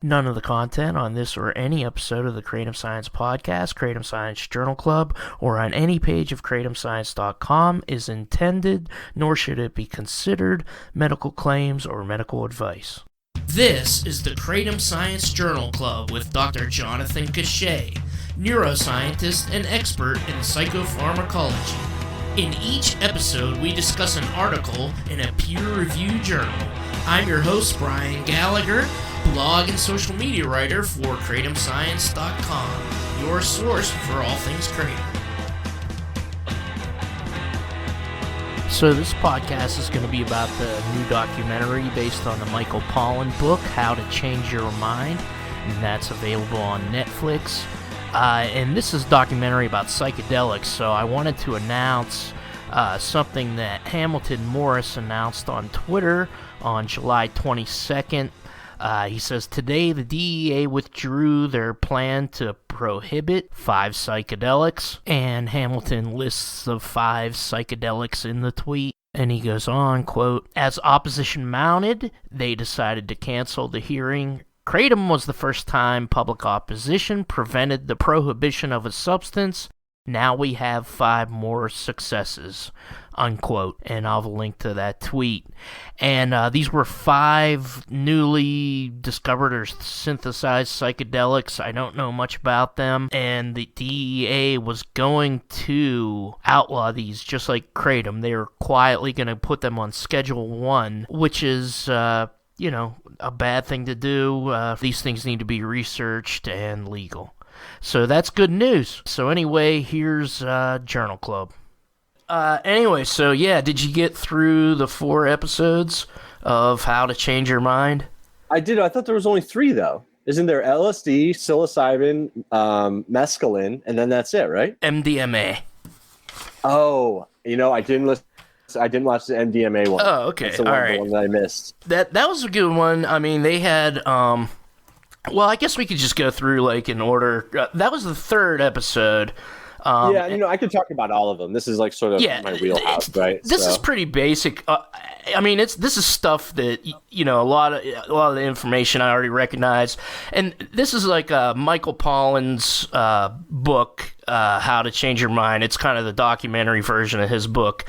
None of the content on this or any episode of the Kratom Science Podcast, Kratom Science Journal Club, or on any page of KratomScience.com is intended, nor should it be considered, medical claims or medical advice. This is the Kratom Science Journal Club with Dr. Jonathan Cachet, neuroscientist and expert in psychopharmacology. In each episode, we discuss an article in a peer-reviewed journal. I'm your host, Brian Gallagher, blog and social media writer for KratomScience.com, your source for all things Kratom. So this podcast is going to be about the new documentary based on the Michael Pollan book, How to Change Your Mind, and that's available on Netflix. And this is a documentary about psychedelics, so I wanted to announce something that Hamilton Morris announced on Twitter on July 22nd. He says, today the DEA withdrew their plan to prohibit 5 psychedelics, and Hamilton lists the 5 psychedelics in the tweet. And he goes on, quote, as opposition mounted, they decided to cancel the hearing. Kratom was the first time public opposition prevented the prohibition of a substance. Now we have 5 more successes, unquote. And I'll link to that tweet. And these were 5 newly discovered or synthesized psychedelics. I don't know much about them. And the DEA was going to outlaw these just like Kratom. They were quietly going to put them on Schedule 1, which is a bad thing to do. These things need to be researched and legal. So that's good news. So anyway, here's Journal Club. Did you get through the 4 episodes of How to Change Your Mind? I did. I thought there was only 3, though. Isn't there LSD, psilocybin, mescaline, and then that's it, right? MDMA. Oh, I didn't listen. I didn't watch the MDMA one. Oh, okay. That's the one that I missed. That was a good one. I mean, they had... Well, I guess we could just go through, in order. That was the 3rd episode. I could talk about all of them. This is, sort of my wheelhouse, right? This is pretty basic. This is stuff that, a lot of the information I already recognize. And this is Michael Pollan's book, How to Change Your Mind. It's kind of the documentary version of his book.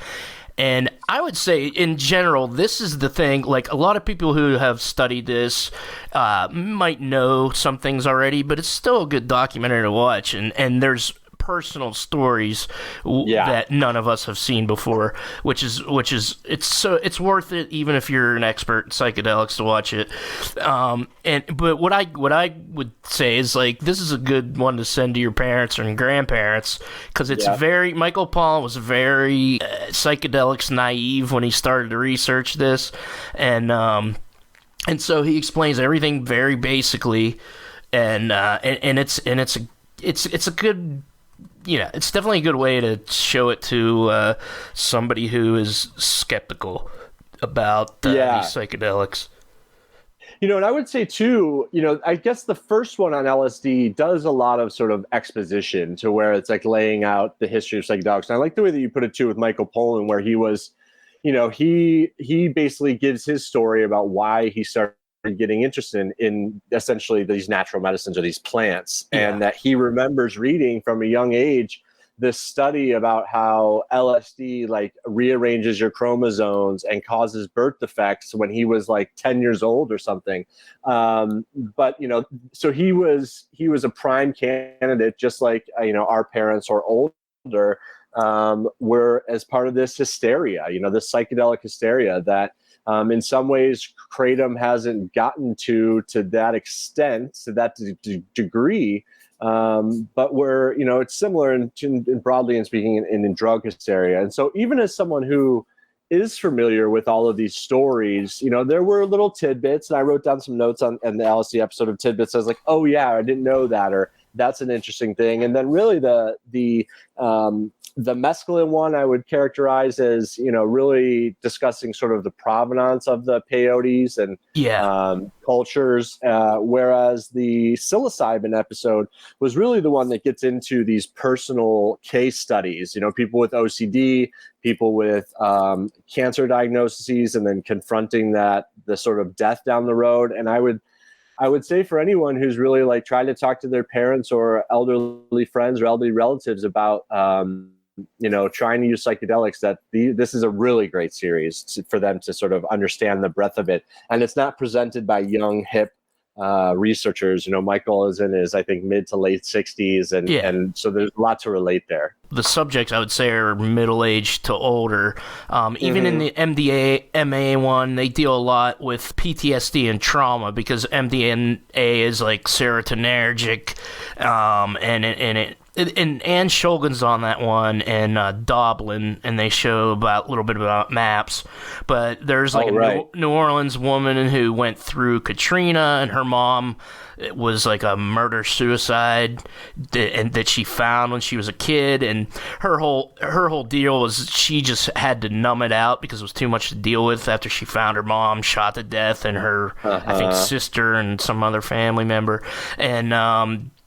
And I would say, in general, this is the thing, a lot of people who have studied this might know some things already, but it's still a good documentary to watch, and there's personal stories that none of us have seen before, which is it's worth it even if you're an expert in psychedelics to watch it. But what I would say is this is a good one to send to your parents and grandparents because it's Michael Pollan was very psychedelics naive when he started to research this, and so he explains everything very basically, and it's a good. It's definitely a good way to show it to somebody who is skeptical about these psychedelics. And I would say, too, I guess the first one on LSD does a lot of sort of exposition to where it's laying out the history of psychedelics. And I like the way that you put it, too, with Michael Pollan, where he was, he basically gives his story about why he started getting interested in essentially these natural medicines or these plants, and that he remembers reading from a young age this study about how LSD rearranges your chromosomes and causes birth defects when he was 10 years old or something. But so he was a prime candidate, just like our parents or older were as part of this hysteria, this psychedelic hysteria that in some ways, Kratom hasn't gotten to that extent, to that degree, but it's similar in broadly in speaking in drug hysteria. And so even as someone who is familiar with all of these stories, there were little tidbits, and I wrote down some notes on the LSD episode of tidbits. I was like, oh yeah, I didn't know that, or that's an interesting thing. And then really the mescaline one I would characterize as, really discussing sort of the provenance of the peyotes and cultures, whereas the psilocybin episode was really the one that gets into these personal case studies, people with OCD, people with cancer diagnoses, and then confronting the sort of death down the road. And I would I would say for anyone who's really like trying to talk to their parents or elderly friends or elderly relatives about, trying to use psychedelics, this is a really great series for them to sort of understand the breadth of it. And it's not presented by young, hip researchers. Michael is in his, I think, mid to late 60s. And so there's a lot to relate there. The subjects, I would say, are middle-aged to older. Even in the MDMA one, they deal a lot with PTSD and trauma because MDMA is like serotonergic, and Anne Shulgin's on that one, and Doblin, and they show a little bit about maps. But there's like New Orleans woman who went through Katrina, and her mom was like a murder-suicide that she found when she was a kid, and her whole deal was she just had to numb it out because it was too much to deal with after she found her mom shot to death and her, I think, sister and some other family member. And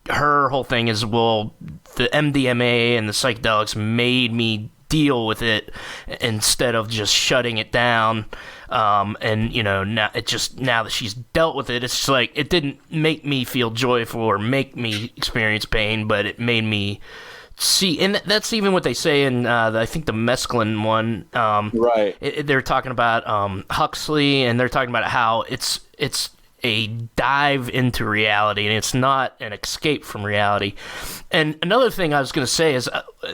her whole thing is, well, the MDMA and the psychedelics made me deal with it instead of just shutting it down. Now that she's dealt with it, it's just like it didn't make me feel joyful or make me experience pain, but it made me see. And that's even what they say in I think the mescaline one. They're talking about Huxley, and they're talking about how it's a dive into reality, and it's not an escape from reality. And another thing I was going to say is,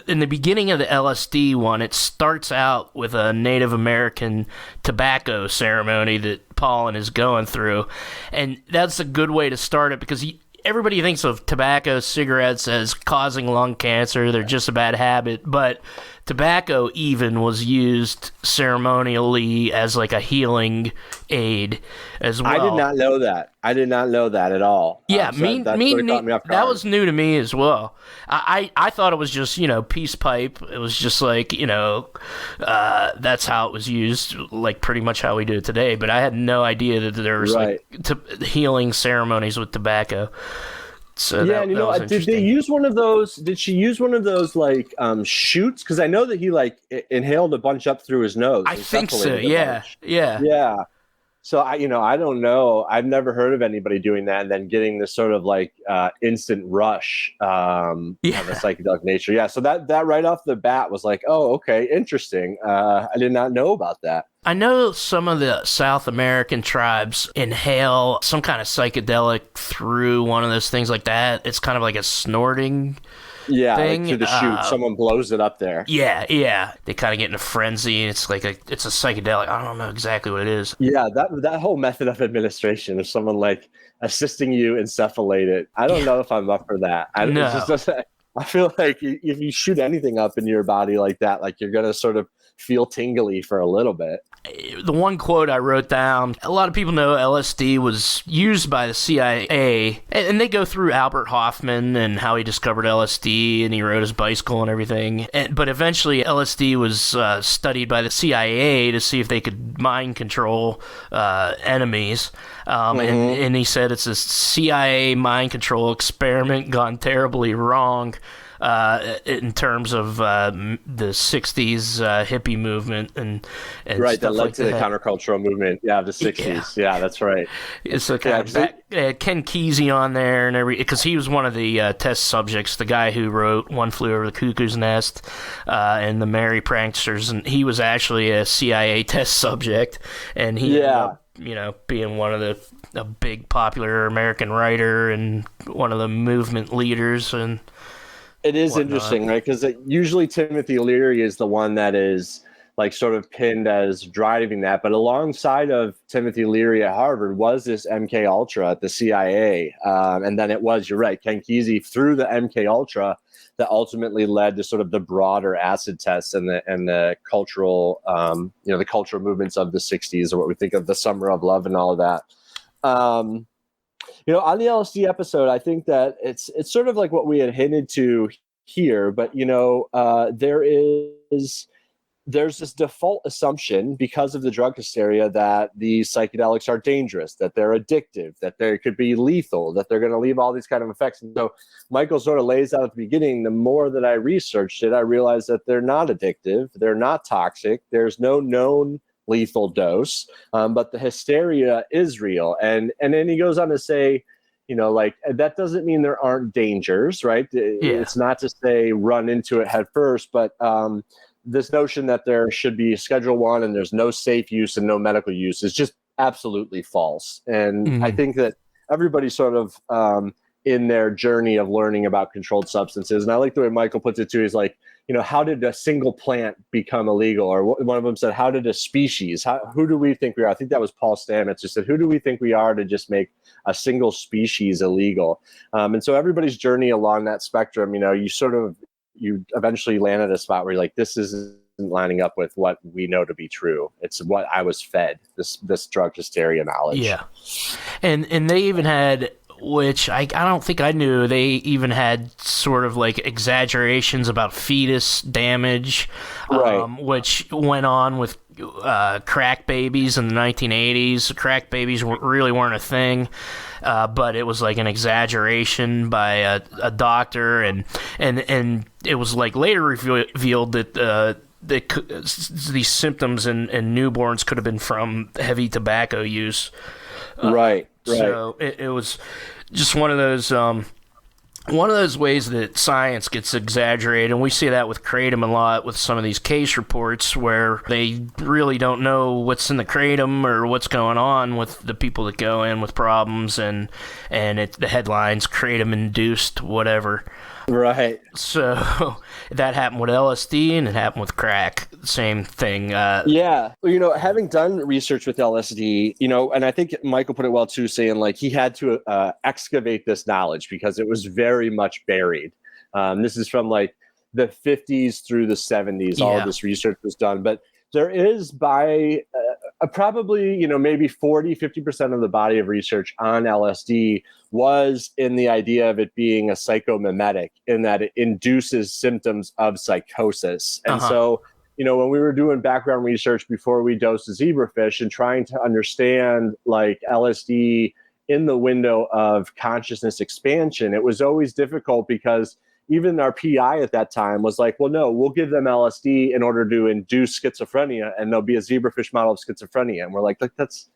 in the beginning of the LSD one, it starts out with a Native American tobacco ceremony that Pollan is going through, and that's a good way to start it because everybody thinks of tobacco, cigarettes as causing lung cancer. They're just a bad habit, but tobacco even was used ceremonially as like a healing aid as well. I did not know that. I did not know that at all. Yeah, that was new to me as well. I thought it was just, peace pipe. It was just like, that's how it was used, like pretty much how we do it today. But I had no idea that there was healing ceremonies with tobacco. So yeah, did they use one of those? Did she use one of those like shoots? Because I know that he like inhaled a bunch up through his nose. I think so. Yeah. So I don't know. I've never heard of anybody doing that and then getting this sort of like instant rush of a psychedelic nature. Yeah. So that right off the bat was like, oh, okay, interesting. I did not know about that. I know some of the South American tribes inhale some kind of psychedelic through one of those things like that. It's kind of like a snorting thing. Like through the chute. Someone blows it up there. Yeah. They kind of get in a frenzy. It's like it's a psychedelic. I don't know exactly what it is. Yeah, that whole method of administration of someone like assisting you encephalate it. I don't know if I'm up for that. I feel like if you shoot anything up in your body like that, like you're going to sort of feel tingly for a little bit. The one quote I wrote down, a lot of people know LSD was used by the CIA, and they go through Albert Hoffman and how he discovered LSD, and he rode his bicycle and everything. But eventually LSD was studied by the CIA to see if they could mind control enemies. And he said it's a CIA mind control experiment gone terribly wrong. In terms of the 60s hippie movement and right, stuff that led like to the countercultural movement, of the 60s. Yeah, that's right. It's so kind of Ken Kesey on there and because he was one of the test subjects, the guy who wrote One Flew Over the Cuckoo's Nest and the Merry Pranksters, and he was actually a CIA test subject, and he ended up, being one of a big popular American writer and one of the movement leaders and. It is interesting, right? Because usually Timothy Leary is the one that is like sort of pinned as driving that. But alongside of Timothy Leary at Harvard was this MK Ultra at the CIA. And then it was, you're right, Ken Kesey through the MK Ultra that ultimately led to sort of the broader acid tests and the cultural, the cultural movements of the 60s, or what we think of the Summer of Love and all of that. On the LSD episode, I think that it's sort of like what we had hinted to here, but there's this default assumption because of the drug hysteria that these psychedelics are dangerous, that they're addictive, that they could be lethal, that they're going to leave all these kind of effects. And so Michael sort of lays out at the beginning, the more that I researched it, I realized that they're not addictive, they're not toxic, there's no known lethal dose, but the hysteria is real. And then he goes on to say, like, that doesn't mean there aren't dangers, right? It's not to say run into it head first, but this notion that there should be Schedule 1 and there's no safe use and no medical use is just absolutely false. And I think that everybody's sort of in their journey of learning about controlled substances. And I like the way Michael puts it too. He's like, how did a single plant become illegal? Or one of them said, how did a species, who do we think we are? I think that was Paul Stamets who said, who do we think we are to just make a single species illegal? And so everybody's journey along that spectrum, you eventually land at a spot where you're like, this isn't lining up with what we know to be true. It's what I was fed, this drug hysteria knowledge. Yeah. And they even had, which I don't think I knew, they even had sort of like exaggerations about fetus damage, right. Which went on with crack babies in the 1980s. Crack babies really weren't a thing, but it was like an exaggeration by a doctor, and it was like later revealed that these symptoms in newborns could have been from heavy tobacco use. Right. So it was just one of those ways that science gets exaggerated, and we see that with Kratom a lot with some of these case reports where they really don't know what's in the Kratom or what's going on with the people that go in with problems, and the headlines, Kratom induced whatever. Right. So that happened with LSD, and it happened with crack. Same thing. Yeah. Well, having done research with LSD, and I think Michael put it well too, saying like he had to excavate this knowledge because it was very much buried. This is from like the 50s through the 70s. All of this research was done, but there is by probably, maybe 40-50% of the body of research on LSD was in the idea of it being a psychomimetic, in that it induces symptoms of psychosis. And so, when we were doing background research before we dosed the zebrafish and trying to understand like LSD in the window of consciousness expansion, it was always difficult because even our PI at that time was like, well, no, we'll give them LSD in order to induce schizophrenia, and there'll be a zebrafish model of schizophrenia. And we're like that's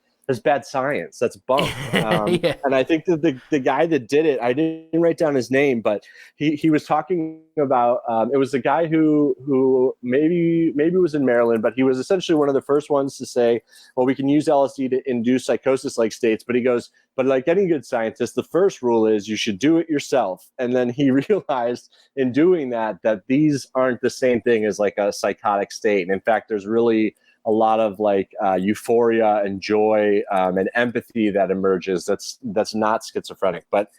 bad science. That's bunk. And I think that the guy that did it, I didn't write down his name, but he was talking about, it was a guy who maybe was in Maryland, but he was essentially one of the first ones to say, well, we can use LSD to induce psychosis-like states. But he goes, but like any good scientist, the first rule is you should do it yourself. And then he realized in doing that these aren't the same thing as like a psychotic state. And in fact, there's really a lot of like euphoria and joy and empathy that emerges that's not schizophrenic. But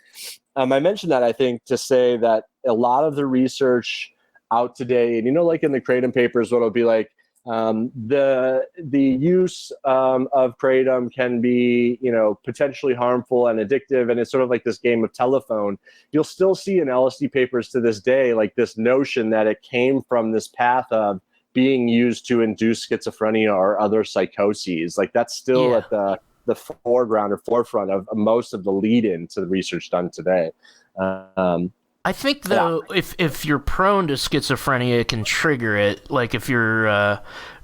I mentioned that, I think, to say that a lot of the research out today, and like in the Kratom papers, what it'll be like, the use of Kratom can be, potentially harmful and addictive, and it's sort of like this game of telephone. You'll still see in LSD papers to this day, like this notion that it came from this path of being used to induce schizophrenia or other psychoses. Like that's still at the foreground or forefront of most of the lead-in to the research done today. I think, though, if you're prone to schizophrenia, it can trigger it. Like if you're,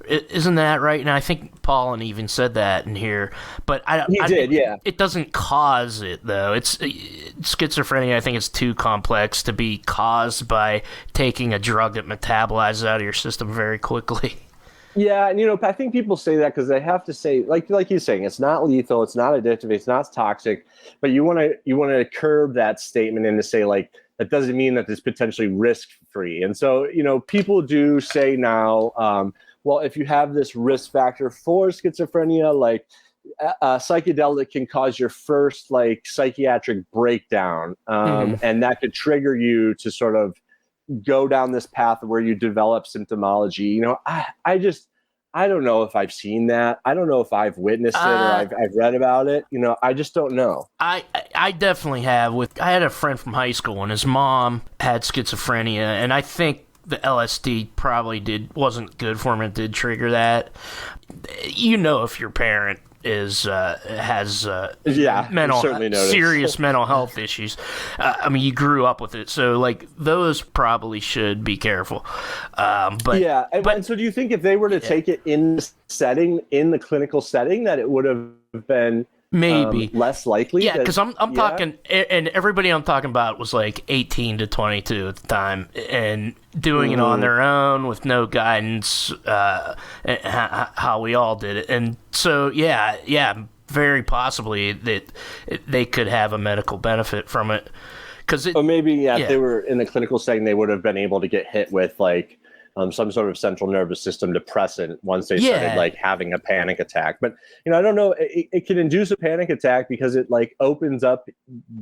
isn't that right? And I think Pollan even said that in here. But he did. It doesn't cause it, though. It's schizophrenia. I think it's too complex to be caused by taking a drug that metabolizes out of your system very quickly. Yeah, and I think people say that because they have to say, like you're saying, it's not lethal, it's not addictive, it's not toxic, but you want to curb that statement and to say like that doesn't mean that it's potentially risk-free. And so people do say now, well, if you have this risk factor for schizophrenia, like a psychedelic can cause your first like psychiatric breakdown, and that could trigger you to sort of go down this path where you develop symptomology. I don't know if I've seen that. I don't know if I've witnessed it or I've read about it. I just don't know. I definitely have. I had a friend from high school and his mom had schizophrenia, and I think the LSD probably wasn't good for him. It did trigger that. If your parent has certainly noticed. serious mental health issues. I mean, you grew up with it, so like those probably should be careful. And so do you think if they were to take it in the clinical setting, that it would have been maybe less likely? Yeah, because I'm talking, and everybody I'm talking about was like 18 to 22 at the time, and doing it on their own with no guidance, how we all did it. And so, very possibly that they could have a medical benefit from it. Or maybe, if they were in the clinical setting, they would have been able to get hit with like some sort of central nervous system depressant once they started like having a panic attack. But I don't know. It can induce a panic attack because it like opens up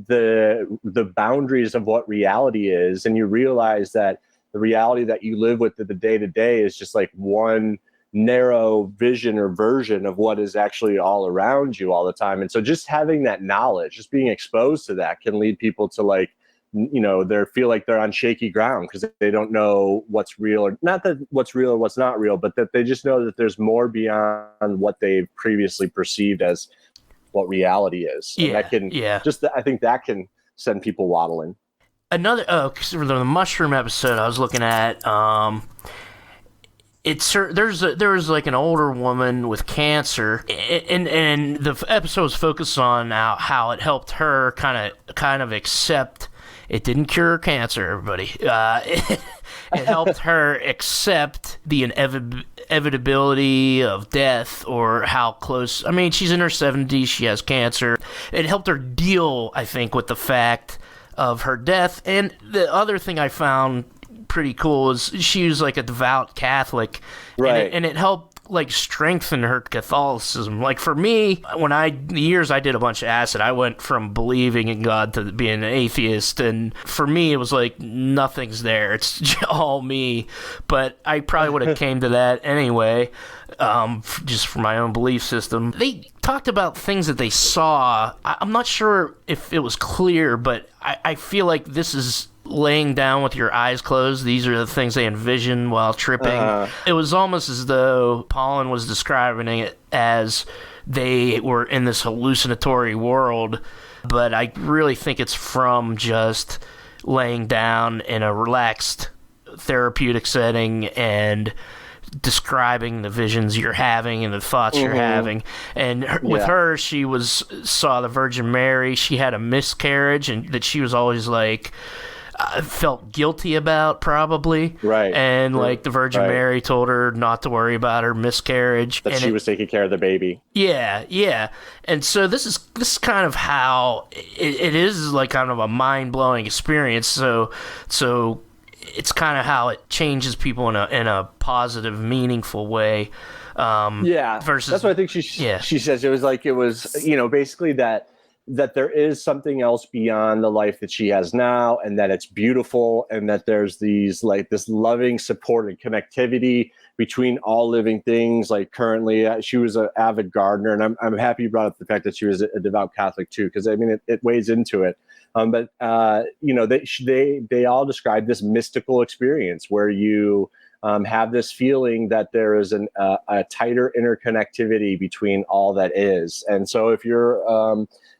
the boundaries of what reality is, and you realize that the reality that you live with the day to day is just like one narrow vision or version of what is actually all around you all the time. And so just having that knowledge, just being exposed to that, can lead people to like, they feel like they're on shaky ground because they don't know what's real, or not that what's real or what's not real, but that they just know that there's more beyond what they've previously perceived as what reality is. And that can I think that can send people waddling. Another the mushroom episode I was looking at, there's like an older woman with cancer, and the episode was focused on how it helped her kind of accept. It didn't cure cancer, everybody. It helped her accept the inevitability of death, or how close. I mean, she's in her 70s. She has cancer. It helped her deal, I think, with the fact of her death. And the other thing I found pretty cool is she was like a devout Catholic, right? And it helped like strengthen her Catholicism. Like for me, the years I did a bunch of acid, I went from believing in God to being an atheist, and for me it was like nothing's there, it's all me. But I probably would have came to that anyway, just for my own belief system. They talked about things that they saw. I'm not sure if it was clear, but I feel like this is laying down with your eyes closed. These are the things they envision while tripping. It was almost as though Pollan was describing it as they were in this hallucinatory world, but I really think it's from just laying down in a relaxed therapeutic setting and describing the visions you're having and the thoughts you're having. And with her, she saw the Virgin Mary. She had a miscarriage, and that she was always like felt guilty about, probably. Right. And like the Virgin Mary told her not to worry about her miscarriage. That she was taking care of the baby. Yeah. And so this is kind of how it is, like kind of a mind-blowing experience. So it's kind of how it changes people in a positive, meaningful way. Versus, that's what I think she says. It was basically that there is something else beyond the life that she has now, and that it's beautiful, and that there's this loving support and connectivity between all living things. Like currently, she was an avid gardener, and I'm happy you brought up the fact that she was a devout Catholic too, because I mean it weighs into it. But they all describe this mystical experience where you have this feeling that there is a tighter interconnectivity between all that is. And so if you're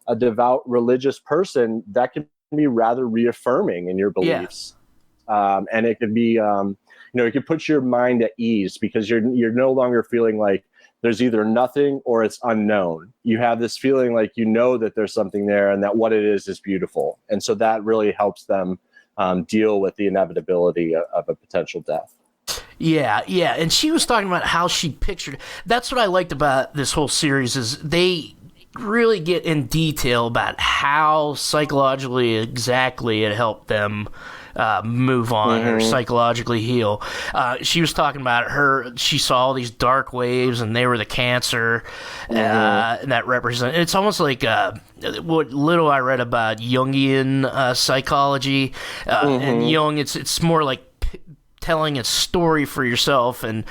a devout religious person, that can be rather reaffirming in your beliefs. And it could be, it could put your mind at ease, because you're no longer feeling like there's either nothing or it's unknown. You have this feeling like that there's something there, and that what it is beautiful. And so that really helps them deal with the inevitability of a potential death. Yeah. And she was talking about how she pictured. That's what I liked about this whole series, is they really get in detail about how psychologically exactly it helped them move on or psychologically heal. She was talking about she saw all these dark waves, and they were the cancer that represent. It's almost like what little I read about Jungian psychology, and Jung. It's more like telling a story for yourself and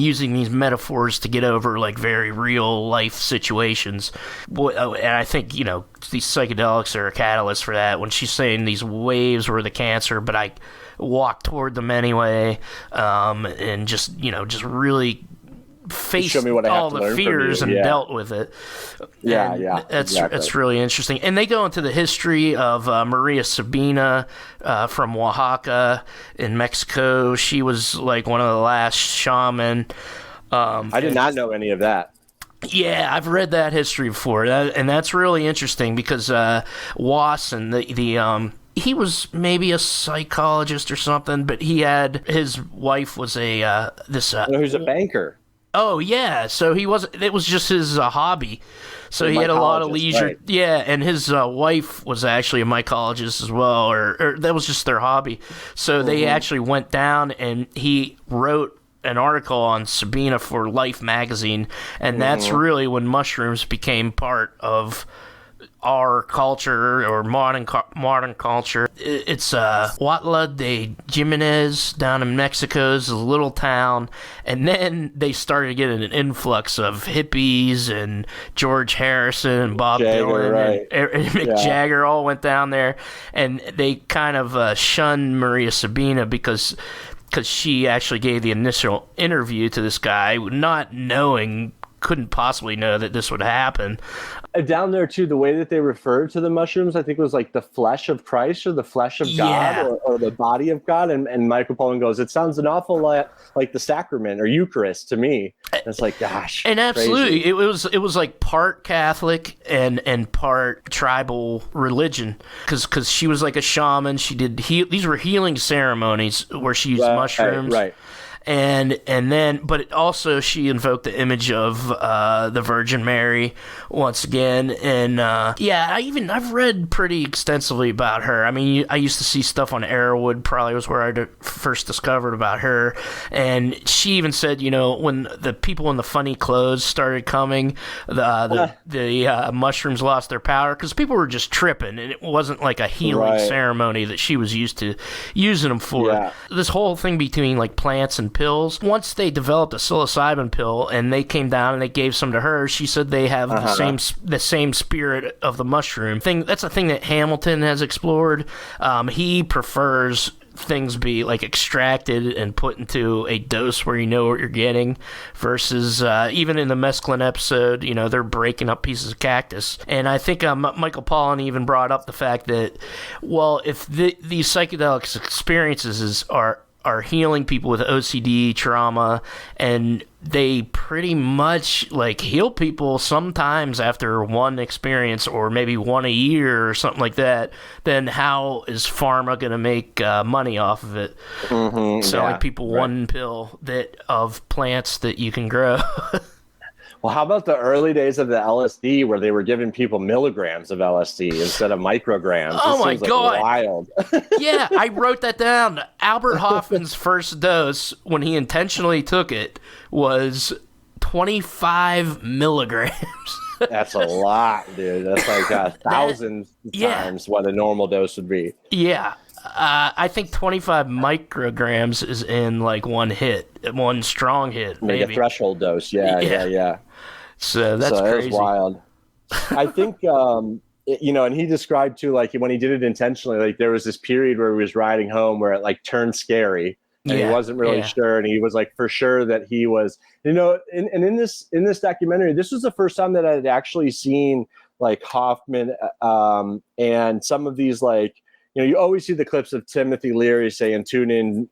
using these metaphors to get over like very real life situations. And I think, these psychedelics are a catalyst for that. When she's saying these waves were the cancer, but I walked toward them anyway, and just really faced show me what I have all to the learn from fears you. and Yeah. dealt with it. Yeah, And yeah, that's really interesting. And they go into the history of Maria Sabina from Oaxaca in Mexico. She was like one of the last shaman. I did not know any of that. Yeah, I've read that history before, and that's really interesting because Wasson, he was maybe a psychologist or something, but his wife was Who's a banker. Oh yeah, so it was just his hobby. So he had a lot of leisure. Right. Yeah, and his wife was actually a mycologist as well, or that was just their hobby. So they actually went down, and he wrote an article on Sabina for Life magazine, and that's really when mushrooms became part of our culture or modern culture. It's Huatla de Jimenez down in Mexico. It's a little town, and then they started getting an influx of hippies and George Harrison and Bob Dylan right. and Mick Jagger all went down there, and they kind of shunned Maria Sabina because she actually gave the initial interview to this guy, couldn't possibly know that this would happen. Down there, too, the way that they referred to the mushrooms, I think it was like the flesh of Christ or the flesh of God or the body of God. And Michael Pollan goes, it sounds an awful lot like the sacrament or Eucharist to me. And it's like, gosh. And absolutely, crazy. it was like part Catholic and part tribal religion because she was like a shaman. She did these were healing ceremonies where she used mushrooms. Right. And then, but also she invoked the image of the Virgin Mary once again, and I've read pretty extensively about her. I mean, I used to see stuff on Arrowwood, probably was where I first discovered about her, and she even said, when the people in the funny clothes started coming, the mushrooms lost their power because people were just tripping, and it wasn't like a healing ceremony that she was used to using them for. Yeah. This whole thing between like plants and pills. Once they developed a psilocybin pill and they came down and they gave some to her, she said they have the same spirit of the mushroom thing. That's a thing that Hamilton has explored. He prefers things be like extracted and put into a dose where you know what you're getting versus even in the mescaline episode, they're breaking up pieces of cactus. And I think Michael Pollan even brought up the fact that, well, if these psychedelic experiences are healing people with OCD, trauma, and they pretty much like heal people sometimes after one experience or maybe one a year or something like that, then how is pharma going to make money off of it? Selling people one pill of plants that you can grow. Well, how about the early days of the LSD where they were giving people milligrams of LSD instead of micrograms? Oh, my God. Wild. Yeah, I wrote that down. Albert Hoffman's first dose, when he intentionally took it, was 25 milligrams. That's a lot, dude. That's like thousands times what a normal dose would be. Yeah. I think 25 micrograms is in like one strong hit, maybe. Like a threshold dose. Yeah. So that's crazy. That's wild. I think, and he described too, like when he did it intentionally, like there was this period where he was riding home where it like turned scary and he wasn't really sure. And he was like, for sure that he was, in this documentary, this was the first time that I had actually seen like Hoffman and some of these like, you always see the clips of Timothy Leary saying tune in,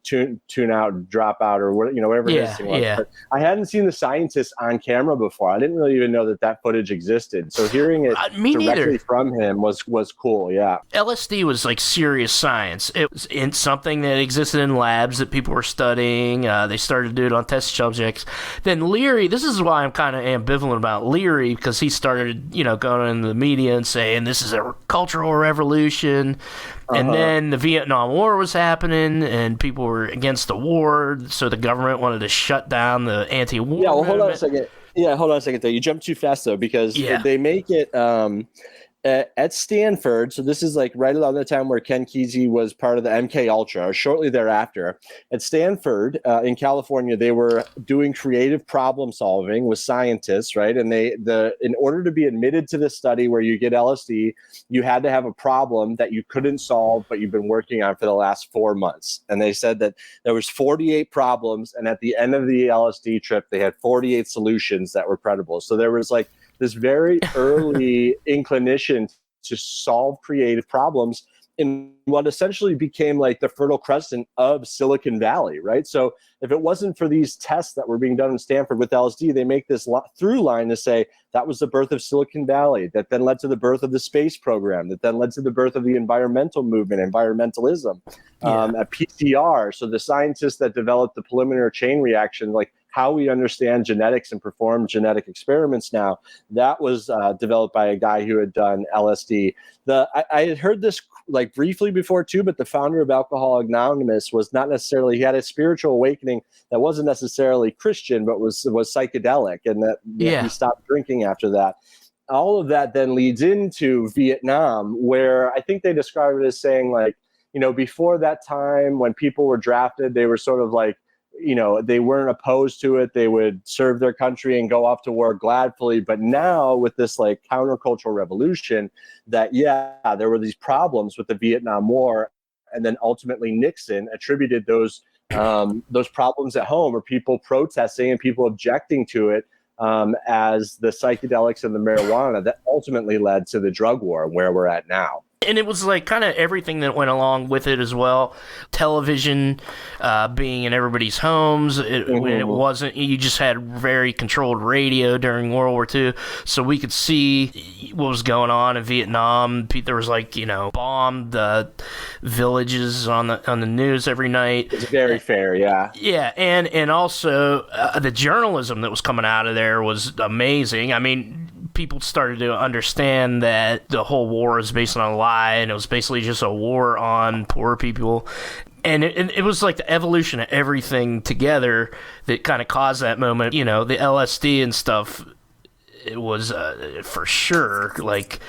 tune out, drop out, or whatever his thing was. But I hadn't seen the scientist on camera before. I didn't really even know that footage existed. So hearing it directly from him was cool. Yeah. LSD was like serious science. It was in something that existed in labs that people were studying. They started to do it on test subjects. Then Leary, this is why I'm kind of ambivalent about Leary, because he started, going into the media and saying this is a cultural revolution. And then the Vietnam War was happening, and people were against the war, so the government wanted to shut down the anti-war movement. Hold on a second. Yeah, hold on a second, though. You jumped too fast, though, because they make it at Stanford, so this is like right around the time where Ken Kesey was part of the MK Ultra, or shortly thereafter. At Stanford in California, they were doing creative problem solving with scientists, right? And in order to be admitted to this study where you get LSD, you had to have a problem that you couldn't solve, but you've been working on for the last 4 months. And they said that there was 48 problems, and at the end of the LSD trip, they had 48 solutions that were credible. So there was like this very early inclination to solve creative problems in what essentially became like the Fertile Crescent of Silicon Valley, right? So if it wasn't for these tests that were being done in Stanford with LSD, they make this through line to say that was the birth of Silicon Valley, that then led to the birth of the space program, that then led to the birth of the environmental movement, environmentalism, at PCR. So the scientists that developed the polymerase chain reaction, like how we understand genetics and perform genetic experiments now, that was developed by a guy who had done LSD. I had heard this like briefly before too, but the founder of Alcoholics Anonymous was not necessarily, he had a spiritual awakening that wasn't necessarily Christian, but was psychedelic, and that he stopped drinking after that. All of that then leads into Vietnam, where I think they describe it as saying like, before that time when people were drafted, they were sort of like, they weren't opposed to it. They would serve their country and go off to war gladly. But now with this like countercultural revolution, that, there were these problems with the Vietnam War. And then ultimately Nixon attributed those problems at home, or people protesting and people objecting to it, as the psychedelics and the marijuana that ultimately led to the drug war where we're at now. And it was like kind of everything that went along with it as well. Television being in everybody's homes. It wasn't, you just had very controlled radio during World War II. So we could see what was going on in Vietnam. There was like, bombed villages on the news every night. It's very fair, yeah. Yeah, and also the journalism that was coming out of there was amazing. I mean, people started to understand that the whole war is based on a lie, and it was basically just a war on poor people. And it was like the evolution of everything together that kind of caused that moment. The LSD and stuff, it was for sure like,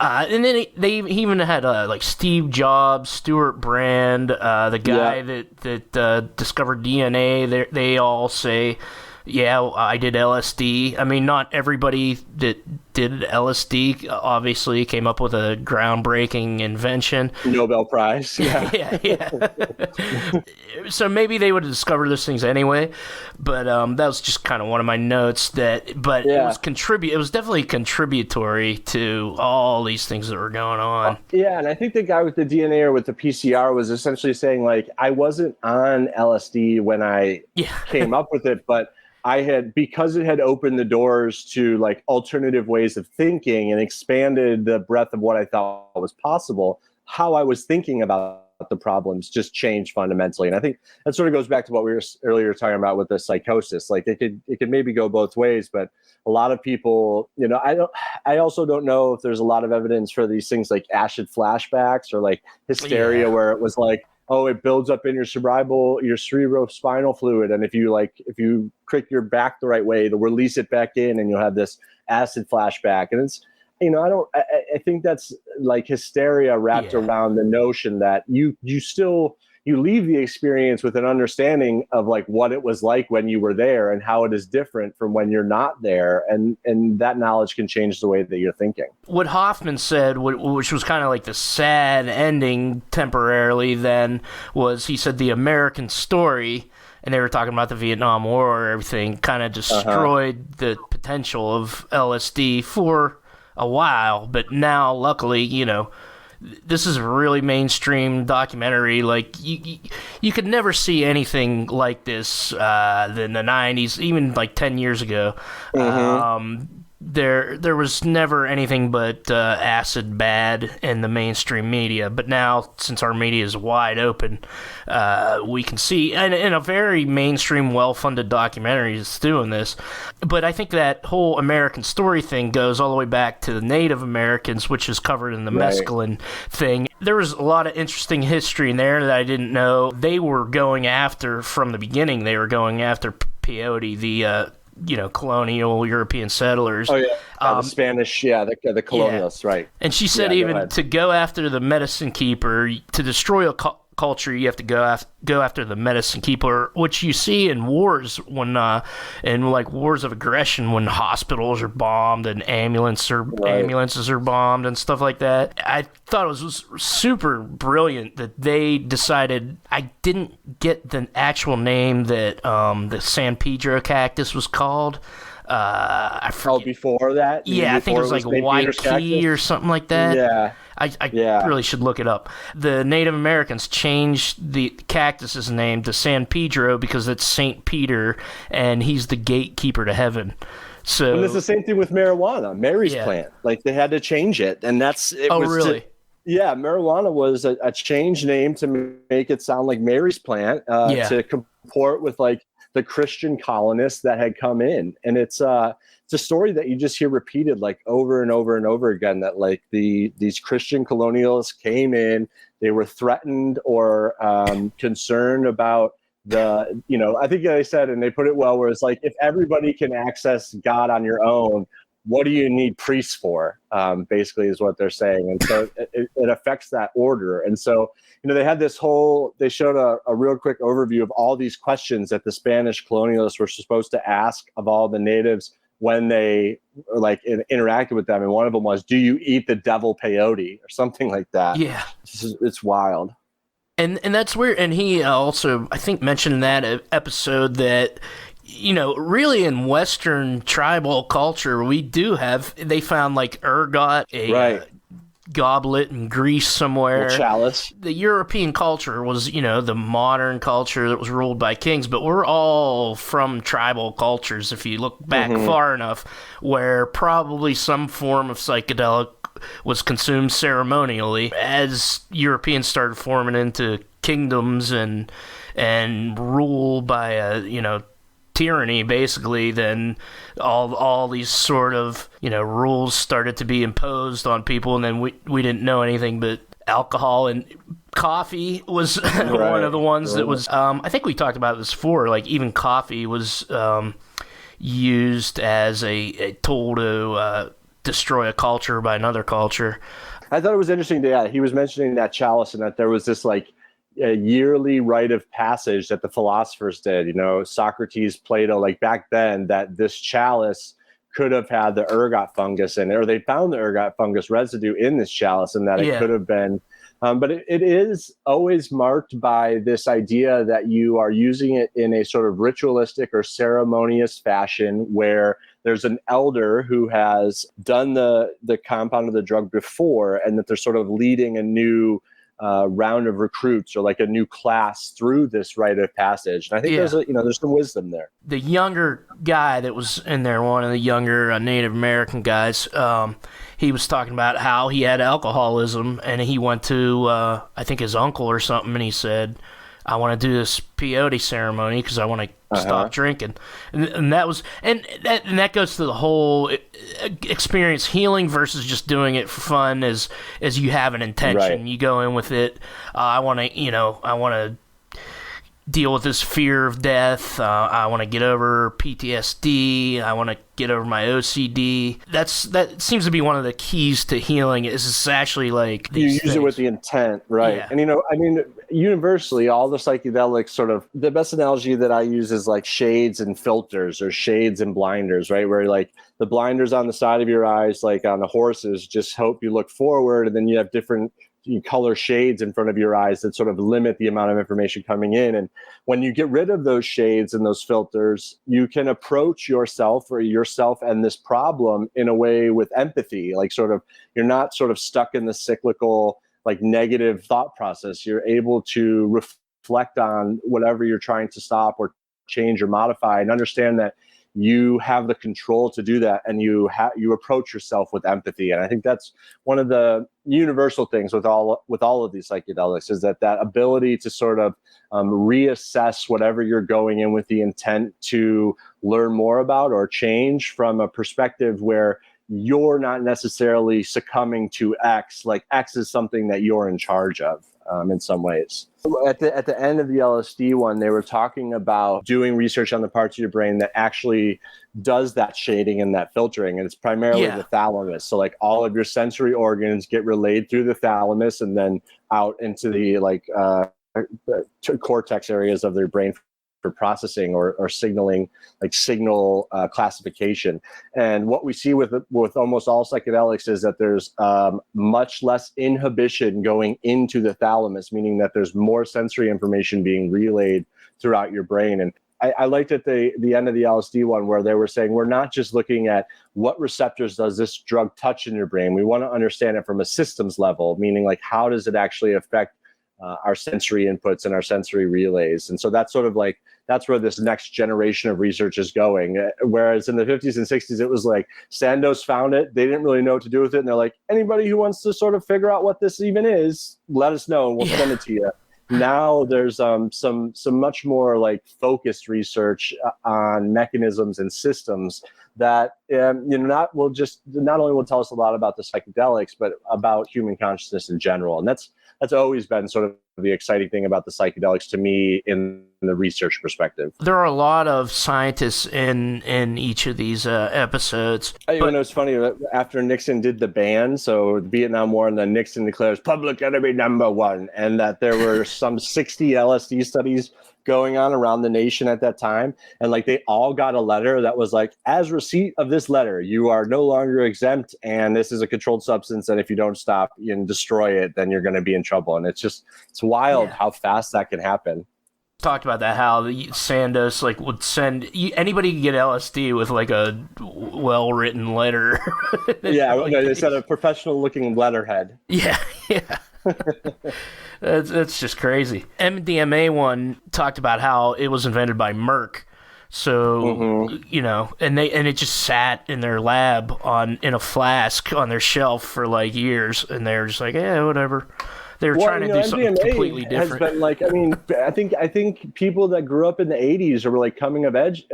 and then he even had like Steve Jobs, Stuart Brand, the guy that discovered DNA. They all say, yeah, I did LSD. I mean, not everybody that did LSD obviously came up with a groundbreaking invention. Nobel Prize. Yeah. So maybe they would have discovered those things anyway, but that was just kind of one of my notes. It was definitely contributory to all these things that were going on. Yeah, and I think the guy with the DNA or with the PCR was essentially saying like, I wasn't on LSD when I came up with it, but because it had opened the doors to like alternative ways of thinking and expanded the breadth of what I thought was possible, how I was thinking about the problems just changed fundamentally. And I think that sort of goes back to what we were earlier talking about with the psychosis. Like it could maybe go both ways, but a lot of people, I also don't know if there's a lot of evidence for these things like acid flashbacks or like hysteria, where it was like, oh, it builds up in your cerebrospinal fluid, and if you crick your back the right way, it'll release it back in, and you'll have this acid flashback. And it's, I think that's like hysteria wrapped around the notion that you leave the experience with an understanding of like what it was like when you were there and how it is different from when you're not there, and that knowledge can change the way that you're thinking. What Hoffman said, which was kind of like the sad ending temporarily then, was he said the American story, and they were talking about the Vietnam War or everything, kind of destroyed the potential of LSD for a while, but now luckily, this is a really mainstream documentary. Like you could never see anything like this in the 90s, even like 10 years ago. There was never anything but acid bad in the mainstream media, but now since our media is wide open, we can see, and in a very mainstream, well-funded documentary is doing this. But I think that whole American story thing goes all the way back to the Native Americans, which is covered in the mescaline thing. There was a lot of interesting history in there that I didn't know. They were going after, from the beginning, they were going after peyote, the colonial European settlers. Oh yeah, the Spanish, the colonialists, right? And she said even to go after the medicine keeper, to destroy a culture, you have to go after the medicine keeper, which you see in wars when in like wars of aggression when hospitals are bombed and ambulances are bombed and stuff like that. I thought it was super brilliant that they decided. I didn't get the actual name that the San Pedro cactus was called. I forget. Before that? Yeah, I think it was like Waikiki or something like that. Yeah. I really should look it up. The Native Americans changed the cactus's name to San Pedro because it's St. Peter, and he's the gatekeeper to heaven. So, and it's the same thing with marijuana, Mary's plant. Like, they had to change it, and really? Marijuana was a change name to make it sound like Mary's plant to comport with like the Christian colonists that had come in. And it's a story that you just hear repeated like over and over and over again, that like these Christian colonialists came in, they were threatened or concerned about I think they said, and they put it well, where it's like, if everybody can access God on your own, what do you need priests for? Basically is what they're saying. And so it affects that order. And so, they had they showed a real quick overview of all these questions that the Spanish colonialists were supposed to ask of all the natives when they interacted with them. And one of them was, do you eat the devil peyote or something like that? Yeah. It's wild. And that's weird. And he also, I think, mentioned in that episode that, really in Western tribal culture, they found like ergot, a goblet in Greece somewhere. Chalice. The European culture was, the modern culture that was ruled by kings, but we're all from tribal cultures, if you look back far enough, where probably some form of psychedelic was consumed ceremonially as Europeans started forming into kingdoms and rule by tyranny, basically. Then all these sort of rules started to be imposed on people, and then we didn't know anything but alcohol. And coffee was one of the ones that was I think we talked about this before, like even coffee was used as a tool to destroy a culture by another culture. I thought it was interesting he was mentioning that chalice, and that there was this like a yearly rite of passage that the philosophers did, Socrates, Plato, like back then, that this chalice could have had the ergot fungus in it, or they found the ergot fungus residue in this chalice, and that it could have been. But it is always marked by this idea that you are using it in a sort of ritualistic or ceremonious fashion, where there's an elder who has done the compound of the drug before, and that they're sort of leading a new round of recruits, or like a new class, through this rite of passage. And I think there's some wisdom there. The younger guy that was in there, one of the younger Native American guys, he was talking about how he had alcoholism, and he went to I think his uncle or something, and he said, I want to do this peyote ceremony because I want to stop drinking, and that was and that goes to the whole experience healing versus just doing it for fun. As you have an intention, you go in with it. I want to deal with this fear of death. I want to get over PTSD. I want to get over my OCD. That seems to be one of the keys to healing. Is it's actually like you use things. It with the intent, right? Yeah. And universally, all the psychedelics sort of, the best analogy that I use is like shades and filters, or shades and blinders, right? Where like the blinders on the side of your eyes, like on the horses, just hope you look forward, and then you have different color shades in front of your eyes that sort of limit the amount of information coming in. And when you get rid of those shades and those filters, you can approach yourself and this problem in a way with empathy. Like sort of, you're not sort of stuck in the cyclical, like negative thought process. You're able to reflect on whatever you're trying to stop or change or modify, and understand that you have the control to do that, and you approach yourself with empathy. And I think that's one of the universal things with all of these psychedelics, is that ability to sort of reassess whatever you're going in with the intent to learn more about or change, from a perspective where you're not necessarily succumbing to X. Like X is something that you're in charge of in some ways. At the end of the LSD one, they were talking about doing research on the parts of your brain that actually does that shading and that filtering, and it's primarily the thalamus. So like all of your sensory organs get relayed through the thalamus and then out into the cortex areas of their brain for processing or signaling, like signal classification. And what we see with almost all psychedelics is that there's much less inhibition going into the thalamus, meaning that there's more sensory information being relayed throughout your brain. And I liked at the end of the LSD one where they were saying, we're not just looking at what receptors does this drug touch in your brain. We want to understand it from a systems level, meaning like how does it actually affect our sensory inputs and our sensory relays. And so that's sort of like, that's where this next generation of research is going. Whereas in the 50s and 60s, it was like Sandoz found it. They didn't really know what to do with it. And they're like, anybody who wants to sort of figure out what this even is, let us know and we'll send it to you. Now there's some much more like focused research on mechanisms and systems that not only will tell us a lot about the psychedelics, but about human consciousness in general. And that's always been sort of the exciting thing about the psychedelics to me in the research perspective. There are a lot of scientists in each of these episodes. But it's funny, after Nixon did the ban, so the Vietnam War, and then Nixon declares public enemy number one, and that there were some 60 LSD studies going on around the nation at that time. And like they all got a letter that was like, as receipt of this letter, you are no longer exempt. And this is a controlled substance. And if you don't stop and destroy it, then you're going to be in trouble. And it's wild how fast that can happen. Talked about that, how the Sandoz like would send anybody could get LSD with like a well-written letter. They said a professional-looking letterhead. Yeah. That's just crazy. MDMA one talked about how it was invented by Merck. So, and it just sat in their lab in a flask on their shelf for like years, and they're just like, whatever. They were trying to do something completely different. Has been like, I think people that grew up in the 80s or were like coming of age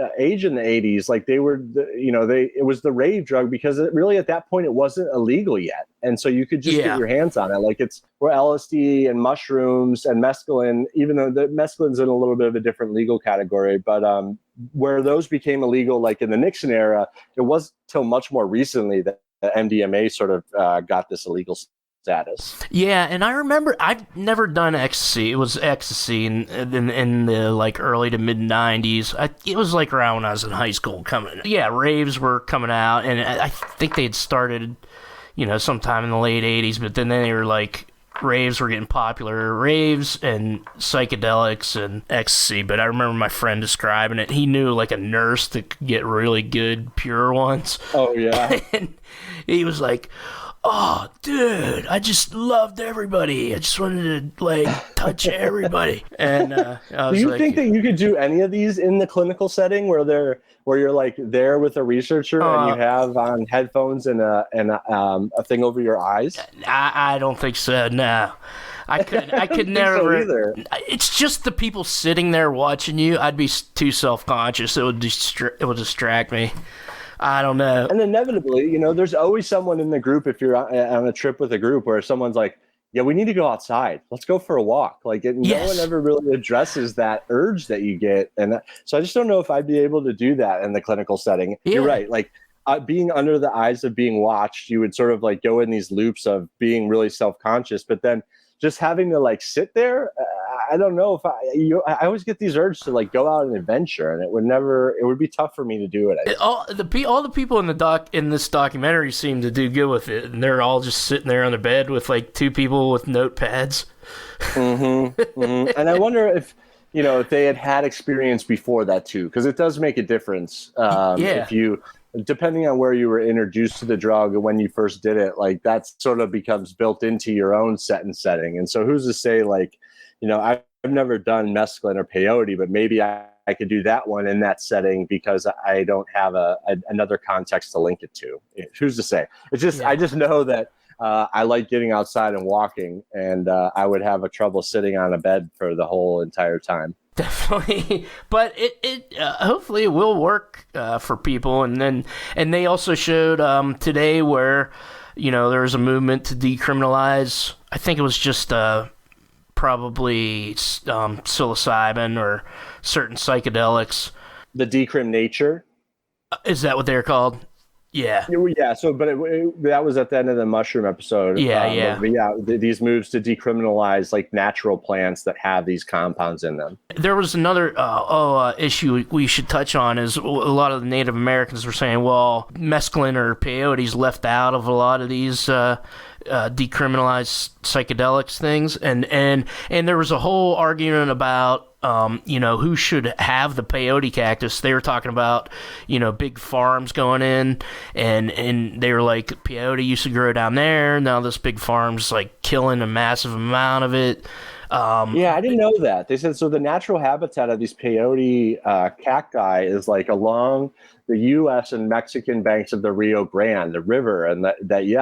in the 80s, like they were, it was the rave drug because it really at that point it wasn't illegal yet, and so you could just get your hands on it. Like it's where LSD and mushrooms and mescaline, even though the mescaline's in a little bit of a different legal category, but where those became illegal, like in the Nixon era, it was till much more recently that MDMA sort of got this illegal status. Yeah, and I remember I've never done ecstasy. It was ecstasy in the like early to mid 90s. It was like around when I was in high school coming. Yeah, raves were coming out, and I think they had started, sometime in the late 80s. But then they were like, raves were getting popular, raves and psychedelics and ecstasy. But I remember my friend describing it. He knew like a nurse that could get really good pure ones. Oh yeah, and he was like, oh, dude, I just loved everybody. I just wanted to, like, touch everybody. And I was do you think that you could do any of these in the clinical setting where you're, like, there with a researcher and you have on headphones and a thing over your eyes? I don't think so, no. I could never. So either. It's just the people sitting there watching you. I'd be too self-conscious. It would distract me. I don't know. And inevitably, there's always someone in the group, if you're on a trip with a group, where someone's like, yeah, we need to go outside. Let's go for a walk. Like no one ever really addresses that urge that you get. And so I just don't know if I'd be able to do that in the clinical setting. Yeah. You're right. Like being under the eyes of being watched, you would sort of like go in these loops of being really self-conscious, but then just having to like sit there, I don't know if I always get these urges to like go out and adventure, and it would be tough for me to do it. All the people in this documentary seem to do good with it, and they're all just sitting there on their bed with like two people with notepads. And I wonder if they had experience before that too, because it does make a difference. If you, depending on where you were introduced to the drug and when you first did it, like that sort of becomes built into your own set and setting. And so who's to say, like, I've never done mescaline or peyote, but maybe I could do that one in that setting because I don't have another context to link it to. Who's to say? It's just, I just know that I like getting outside and walking, and I would have a trouble sitting on a bed for the whole entire time. Definitely, but it hopefully it will work for people. And they also showed today where there was a movement to decriminalize. I think it was just probably psilocybin or certain psychedelics. The decrim nature. Is that what they're called? Yeah. Yeah. So, but that was at the end of the mushroom episode. Yeah. But yeah, these moves to decriminalize like natural plants that have these compounds in them. There was another issue we should touch on is a lot of the Native Americans were saying, well, mescaline or peyote's left out of a lot of these decriminalized psychedelics things, and there was a whole argument about who should have the peyote cactus. They were talking about, big farms going in, and they were like, peyote used to grow down there. Now this big farm's like killing a massive amount of it. Yeah, I didn't know that. They said, so the natural habitat of these peyote cacti is like along the U.S. and Mexican banks of the Rio Grande, the river, and that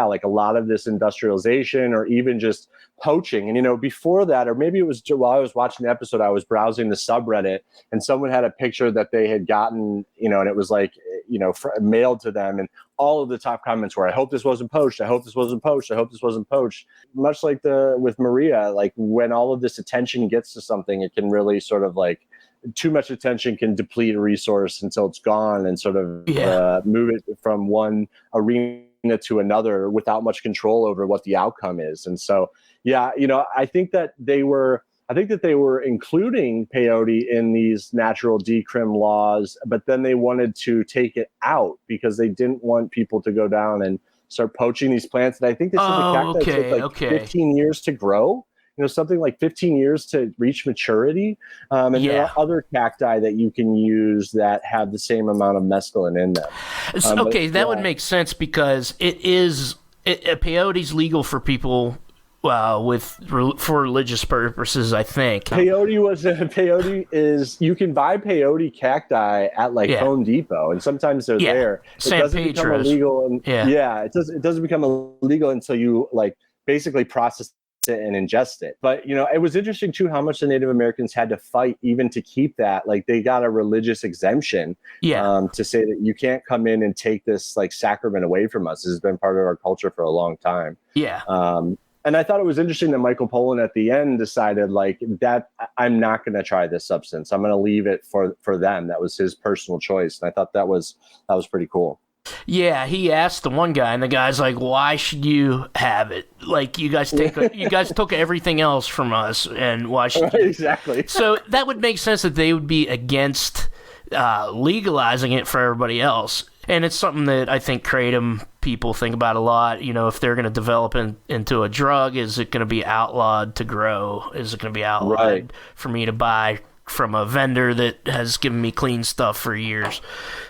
like a lot of this industrialization or even just poaching. And, before that, or maybe it was while I was watching the episode, I was browsing the subreddit and someone had a picture that they had gotten, and it was like, mailed to them. And all of the top comments were, I hope this wasn't poached. I hope this wasn't poached. I hope this wasn't poached. Much like with Maria, like when all of this attention gets to something, it can really sort of like too much attention can deplete a resource until it's gone and sort of move it from one arena to another without much control over what the outcome is. And so, I think that they were including peyote in these natural decrim laws, but then they wanted to take it out because they didn't want people to go down and start poaching these plants. And I think they said the cacti take 15 years to grow. Something like 15 years to reach maturity. And there are other cacti that you can use that have the same amount of mescaline in them. That would make sense because peyote's legal for people for religious purposes, I think. Peyote is, you can buy peyote cacti at Home Depot, and sometimes they're there. It doesn't become illegal. It doesn't become illegal until you basically process it and ingest it. But it was interesting too how much the Native Americans had to fight even to keep that. Like they got a religious exemption to say that you can't come in and take this sacrament away from us. This has been part of our culture for a long time. And I thought it was interesting that Michael Pollan at the end decided that I'm not going to try this substance. I'm going to leave it for them. That was his personal choice. And I thought that was pretty cool. Yeah, he asked the one guy, and the guy's like, "Why should you have it? Like, you guys took everything else from us, and why should you?" Exactly. So that would make sense that they would be against legalizing it for everybody else, and it's something that I think Kratom people think about a lot. If they're going to develop into a drug, is it going to be outlawed to grow? Is it going to be outlawed for me to buy from a vendor that has given me clean stuff for years?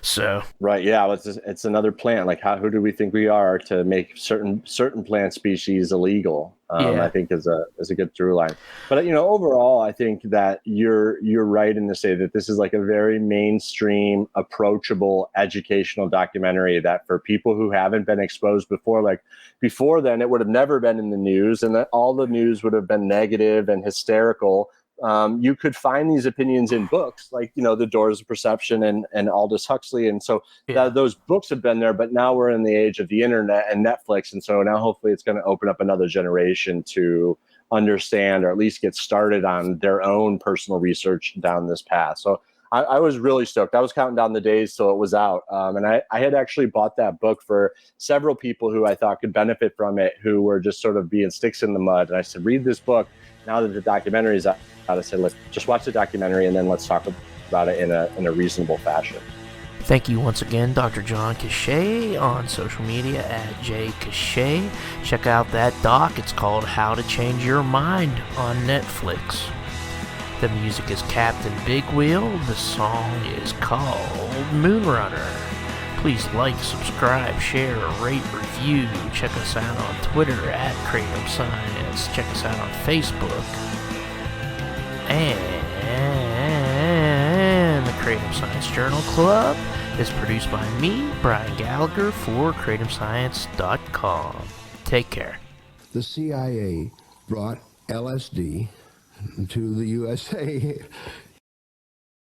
So it's another plant. Who do we think we are to make certain plant species illegal? I think is a good through line. But overall, I think that you're right in to say that this is a very mainstream, approachable, educational documentary that for people who haven't been exposed before, before then it would have never been in the news, and that all the news would have been negative and hysterical. You could find these opinions in books The Doors of Perception and Aldous Huxley. And so those books have been there, but now we're in the age of the internet and Netflix. And so now hopefully it's going to open up another generation to understand or at least get started on their own personal research down this path. So I was really stoked. I was counting down the days till it was out. And I had actually bought that book for several people who I thought could benefit from it, who were just sort of being sticks in the mud. And I said, read this book. Now that the documentary is out, I said, let's just watch the documentary and then let's talk about it in a reasonable fashion. Thank you once again, Dr. John Cachet, on social media at jcachet. Check out that doc. It's called How to Change Your Mind on Netflix. The music is Captain Big Wheel. The song is called Moonrunner. Please like, subscribe, share, rate, review. Check us out on Twitter at Kratom Science. Check us out on Facebook. And the Kratom Science Journal Club is produced by me, Brian Gallagher, for KratomScience.com. Take care. The CIA brought LSD to the USA